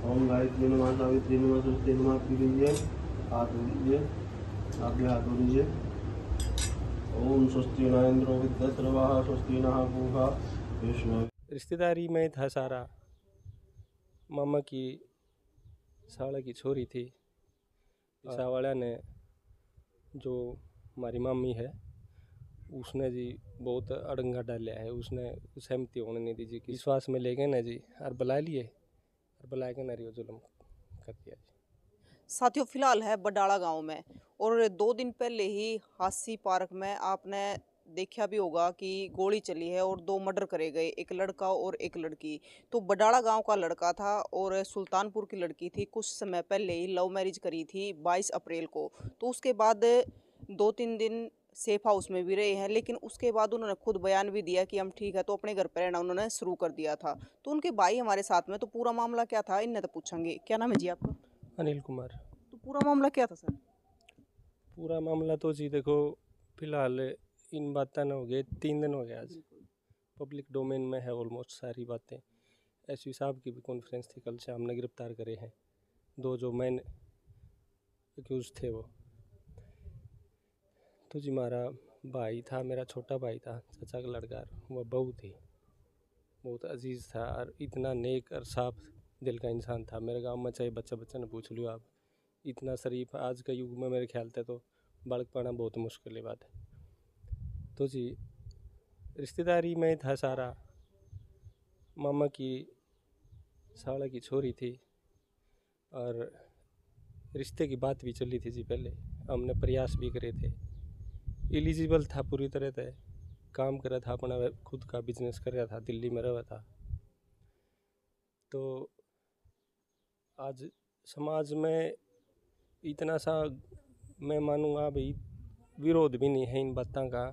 ओम गायत्री नमः सावित्री नमः सरस्वती नमः पी लीजिए, हाथ धो लीजिए, आगे हाथ धो लीजिए। ओम स्वस्ति न इंद्रो विद्याश्रवाः स्वस्ति नः पूषा विश्व। रिश्तेदारी में था सारा। मामा की साला की छोरी थी। सावाड़ा ने जो हमारी मामी है उसने जी बहुत अड़ंगा डाला है। उसने सहमति होने नहीं दी जी, विश्वास में ले गए ना जी और बुला लिए और बुला के नारियो जुल्म कर दिया जी। साथियों, फिलहाल है बडाला गांव में और 2 दिन पहले ही हासी पार्क में आपने देखा भी होगा कि गोली चली है और 2 मर्डर करे गए, एक लड़का और एक लड़की। तो बडाला गांव का लड़का था और सुल्तानपुर की लड़की थी। कुछ समय पहले ही लव मैरिज करी थी 22 अप्रैल को। तो उसके बाद 2-3 दिन सेफ हाउस में भी रहे हैं, लेकिन उसके बाद उन्होंने खुद बयान भी दिया कि हम ठीक है, तो अपने घर पर रहना उन्होंने शुरू कर दिया था। तो उनके भाई हमारे साथ में, तो पूरा मामला क्या था इन्हें तो पूछेंगे। क्या नाम है जी आपका? अनिल कुमार। तो पूरा मामला क्या था सर? पूरा मामला तो जी देखो, फिलहाल इन बातें न हो गए 3 दिन हो गए। आज पब्लिक डोमेन में है ऑलमोस्ट सारी बातें। एसपी साहब की भी कॉन्फ्रेंस थी, कल से हमने गिरफ्तार करे हैं 2 जो मेन एक्यूज थे वो। तो जी हमारा भाई था, मेरा छोटा भाई था, चाचा का लड़का। वह बहू थी, बहुत अजीज़ था और इतना नेक और साफ दिल का इंसान था। मेरे गांव में चाहे बच्चा बच्चा ने पूछ लियो आप, इतना शरीफ आज के युग में मेरे ख्याल से तो बालक पाना बहुत मुश्किल है बात है। तो जी रिश्तेदारी में था सारा। मामा की साला की छोरी थी और रिश्ते की बात भी चली थी जी। पहले हमने प्रयास भी करे थे। एलिजिबल था पूरी तरह से, काम कर रहा था, अपना खुद का बिजनेस कर रहा था, दिल्ली में रहा था। तो आज समाज में इतना सा मैं मानूंगा भाई विरोध भी नहीं है इन बातों का,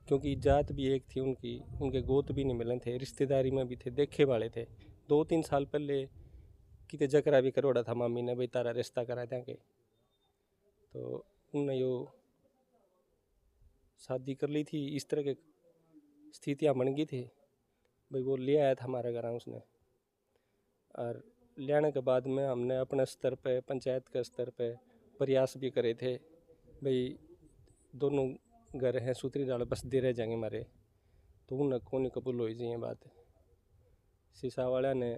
क्योंकि जात भी एक थी उनकी, उनके गोत भी नहीं मिले थे, रिश्तेदारी में भी थे, देखे वाले थे। 2-3 साल पहले कितने जकरा भी करोड़ा था मामी ने, भाई तारा रिश्ता करा देंगे। तो उन्हें यो शादी कर ली थी। इस तरह के स्थितियाँ बन गई थी भाई। वो ले आया था हमारे घर उसने, और ले आने के बाद में हमने अपने स्तर पे, पंचायत के स्तर पे प्रयास भी करे थे भाई दोनों घर हैं सूत्री डाल बस दे रह जाएंगे हमारे। तो उन्हें कौन कबूल हो जी ये बात। सीसा वाला ने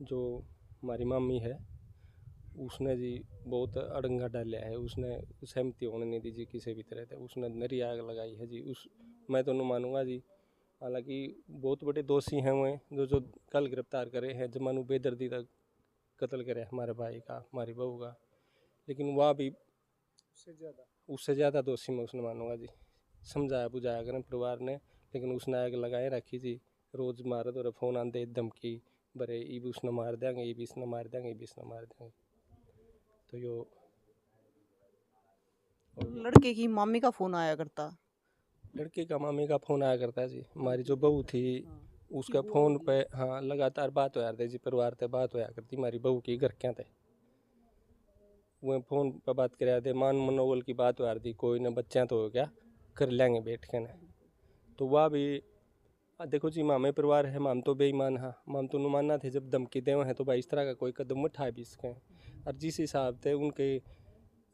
जो हमारी मामी है उसने जी बहुत अड़ंगा डाला है। उसने सहमति होने नहीं दी जी किसी भी तरह से। उसने नरी आग लगाई है जी। उस मैं तो नहीं मानूंगा जी। हालांकि बहुत बड़े दोषी हैं वो जो कल गिरफ्तार करे हैं, जमानू बेदर्दी तक कत्ल करे हमारे भाई का, हमारी बहू का, लेकिन वह भी उससे ज़्यादा दोषी मैं उसने मानूंगा जी। समझाया बुझाया करें परिवार ने, लेकिन उसने आग लगाए रखी जी। रोज़ मारे तो फ़ोन आते धमकी बरे, ये भी उसने मार देंगे, ये भी इसने मार देंगे, ये भी इसने मार देंगे। तो यो लड़के की मामी का फोन आया करता? लड़के का मामी का फ़ोन आया करता है जी। हमारी जो बहू थी उसका फ़ोन पे हाँ लगातार बात होया करती जी। परिवार से बात होया करती हमारी बहू की घर क्या थे, वो फ़ोन पर बात कराया थे। मान मनोबल की बात होया थी, कोई ने बच्चा तो हो गया कर लेंगे बैठ के ना। तो वह भी देखो जी, मामे परिवार है, माम तो बेईमान हाँ, माम तो नुमाना थे जब धमकी देवे हैं तो भाई इस तरह का कोई कदम उठा भी सकें। और जिस हिसाब से उनके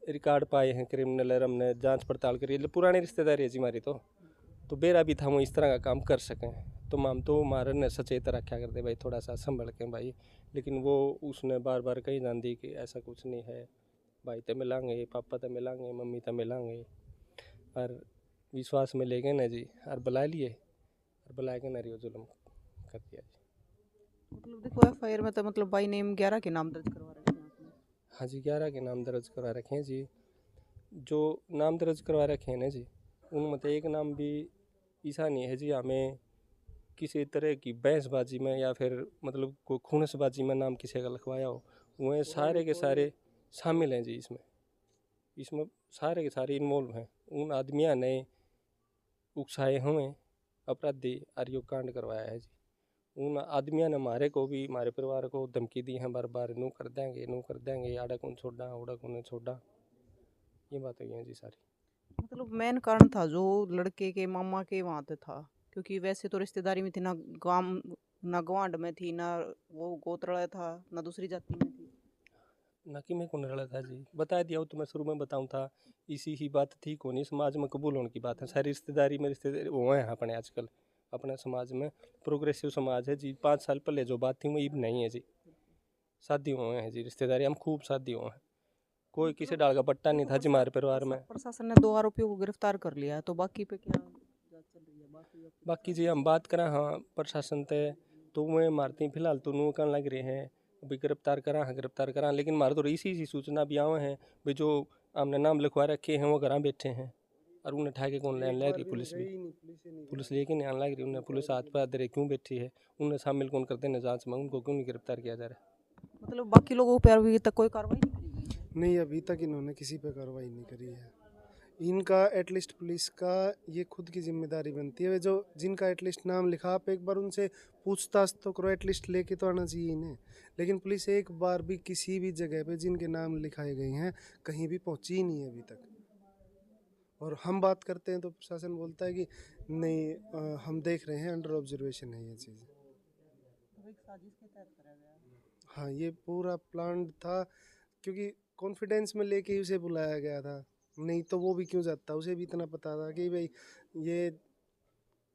रिकॉर्ड पाए हैं क्रिमिनल, और हमने जांच पड़ताल करी, पुरानी रिश्तेदारी है जी हमारी। तो बेरा भी था वो इस तरह का काम कर सकें। तो माम तो हमारे ने सचेत रखा करते भाई थोड़ा सा संभल के भाई, लेकिन वो उसने बार बार कही जान दी कि ऐसा कुछ नहीं है, भाई तो मिलांगे, पापा तो मिलांगे, मम्मी तो मिलांगे। और विश्वास में ले गए ना जी और बुला लिए और बुला के नारियो जुल्म कर दिया जी। मतलब देखो, एफआईआर में तो मतलब बाई नेम 11 के नाम दर्ज करवा रखे हैं आपने? हाँ जी, 11 के नाम दर्ज करवा रखे हैं जी। जो नाम दर्ज करवा रखे हैं ना जी, उनमें तो एक नाम भी ऐसा नहीं है जी हमें किसी तरह की बहसबाजी में या फिर मतलब कोई खुनसबाजी में नाम किसी का लिखवाया हो। वह सारे के सारे शामिल हैं जी इसमें। इसमें सारे के सारे इन्वॉल्व हैं। उन आदमियों ने उकसाए हुए अपराधी आर्यो कांड करवाया है जी। उन आदमियों ने हमारे को भी, हमारे परिवार को धमकी दी है बार बार, नू कर देंगे, नू कर देंगे, आड़ा कौन छोड़ा, उड़ा कौन छोड़ा। ये बात हुई है जी सारी। मतलब मेन कारण था जो लड़के के मामा के वहां पे था, क्योंकि वैसे तो रिश्तेदारी में थी ना, काम ना गवांड में थी, ना वो गोत्रलय था, ना दूसरी जाति में थी। ना कि मैं कौन रहा था जी, बता दिया हो तो मैं शुरू में बताऊं था। इसी ही बात थी कौन समाज में कबूल होने की बात है। सारी रिश्तेदारी में रिश्तेदारी वो हैं अपने आजकल अपने समाज में प्रोग्रेसिव समाज है जी। 5 साल पहले जो बात थी वो अब नहीं है जी। शादी हुए हैं जी, रिश्तेदारी हम खूब शादी हुए हैं। कोई किसी डाल का पट्टा नहीं था जी हमारे परिवार में। प्रशासन ने 2 आरोपियों को गिरफ्तार कर लिया है, तो बाकी पे क्या जांच चल रही है? बाकी जी हम बात करें हाँ प्रशासन ते तो वो मारती फिलहाल तो नू कहने लग रहे हैं अभी गिरफ्तार करा लेकिन मारे तो इसी सूचना भी आवे हैं भाई जो हमने नाम लिखवा रखे हैं वो घर बैठे हैं और उन्हें ठाके कौन लेने लग रही पुलिस लेके नहीं आने लग रही। उन्हें पुलिस हाथ पर दे क्यों बैठी है, उन्हें शामिल कौन करते हैं जांच में, उनको क्यों नहीं गिरफ्तार किया जा रहा। मतलब बाकी लोगों पर अभी तक कोई कार्रवाई नहीं की गई? नहीं, अभी तक इन्होंने किसी पे कार्रवाई नहीं करी है। इनका एटलीस्ट पुलिस का ये खुद की जिम्मेदारी बनती है, जो जिनका एटलीस्ट नाम लिखा आप एक बार उनसे पूछताछ तो करो, एटलीस्ट लेके तो आना चाहिए इन्हें। लेकिन पुलिस एक बार भी किसी भी जगह पे जिनके नाम लिखाए गए हैं कहीं भी पहुंची ही नहीं है अभी तक। और हम बात करते हैं तो प्रशासन बोलता है कि नहीं हम देख रहे हैं, अंडर ऑब्जर्वेशन है ये चीज़। हाँ, ये पूरा प्लान था क्योंकि कॉन्फिडेंस में लेके ही उसे बुलाया गया था, नहीं तो वो भी क्यों जाता। उसे भी इतना पता था कि भाई ये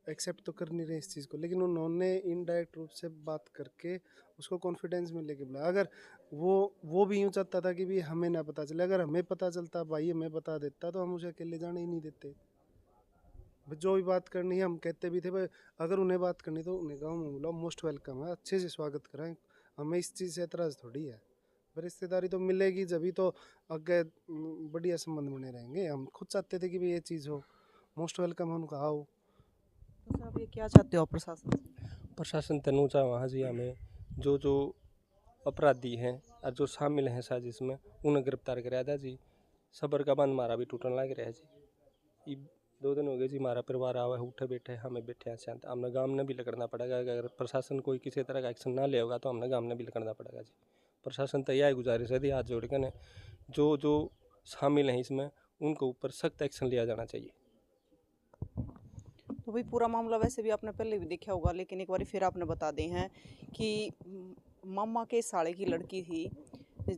एक्सेप्ट तो कर नहीं रहे इस चीज़ को, लेकिन उन्होंने इनडायरेक्ट रूप से बात करके उसको कॉन्फिडेंस में लेके बुलाया। अगर वो भी यूँ चाहता था कि भाई हमें ना पता चले, अगर हमें पता चलता भाई हमें बता देता तो हम उसे अकेले जाने ही नहीं देते। जो भी बात करनी है हम कहते भी थे भाई अगर उन्हें बात करनी तो उन्हें गाँव में बुलाओ, मोस्ट वेलकम है, अच्छे से स्वागत कराएं, हमें इस चीज़ से एतराज़ थोड़ी है। पर रिश्तेदारी तो मिलेगी जभी तो आगे बढ़िया संबंध बने रहेंगे। हम खुद चाहते थे कि भाई ये चीज़ हो, मोस्ट वेलकम, उनका आओ। तो सर आप ये क्या चाहते हो प्रशासन से? प्रशासन तनुजा वहाँ जी हमें जो अपराधी हैं और जो शामिल हैं साजिश में उन्हें गिरफ्तार कराया था जी। सबर का बंद मारा भी टूटने लग रहा है जी। 2 दिन हो गए जी हमारा परिवार आवा है उठे बैठे हमें बैठे हैं शांत। हमने गाँव में भी लकड़ना पड़ेगा, अगर प्रशासन कोई किसी तरह का एक्शन ना ले होगा तो हमने गाँव में भी लकड़ना पड़ेगा जी। प्रशासन तो यह गुजारिश है दी हाथ जोड़ कर जो शामिल हैं इसमें उनके ऊपर सख्त एक्शन लिया जाना चाहिए। तो भाई पूरा मामला वैसे भी आपने पहले भी देखा होगा, लेकिन एक बार फिर आपने बता दें हैं कि मामा के साले की लड़की थी,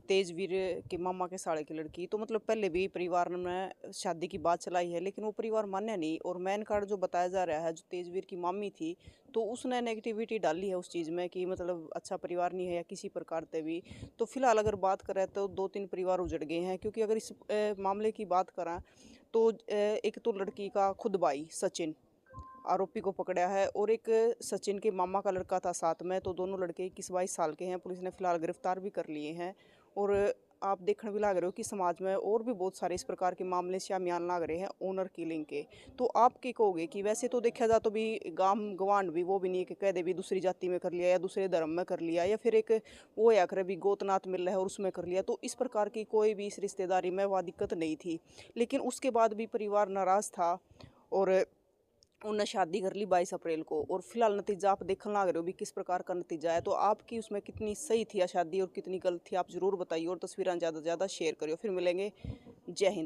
तेजवीर के मामा के साले की लड़की। तो मतलब पहले भी परिवार में शादी की बात चलाई है, लेकिन वो परिवार मान्य नहीं। और मेन कार्ड जो बताया जा रहा है, जो तेजवीर की मामी थी, तो उसने नेगेटिविटी डाली है उस चीज़ में कि मतलब अच्छा परिवार नहीं है या किसी प्रकार से भी। तो फिलहाल अगर बात करें तो 2-3 परिवार उजड़ गए हैं, क्योंकि अगर इस मामले की बात करें तो एक तो लड़की का खुद भाई सचिन आरोपी को पकड़ा है, और एक सचिन के मामा का लड़का था साथ में। तो दोनों लड़के 21-22 साल के हैं, पुलिस ने फिलहाल गिरफ्तार भी कर लिए हैं। और आप देखने भी लग रहे हो कि समाज में और भी बहुत सारे इस प्रकार के मामले शामियान लग रहे हैं ओनर किलिंग के। तो आप क्या कहोगे कि वैसे तो देखा जाए तो भी गांव गवांड भी वो भी नहीं है कि कह दे भी दूसरी जाति में कर लिया या दूसरे धर्म में कर लिया, या फिर एक वो या करे भी गोतनाथ मिल रहा है और उसमें कर लिया। तो इस प्रकार की कोई भी इस रिश्तेदारी में वह दिक्कत नहीं थी, लेकिन उसके बाद भी परिवार नाराज़ था और उन्हें शादी कर ली 22 अप्रैल को। और फिलहाल नतीजा आप देखने लग रहे हो भी किस प्रकार का नतीजा है। तो आपकी उसमें कितनी सही थी या शादी और कितनी गलत थी, आप ज़रूर बताइए और तस्वीरें ज़्यादा से ज़्यादा शेयर करिए। फिर मिलेंगे। जय हिंद।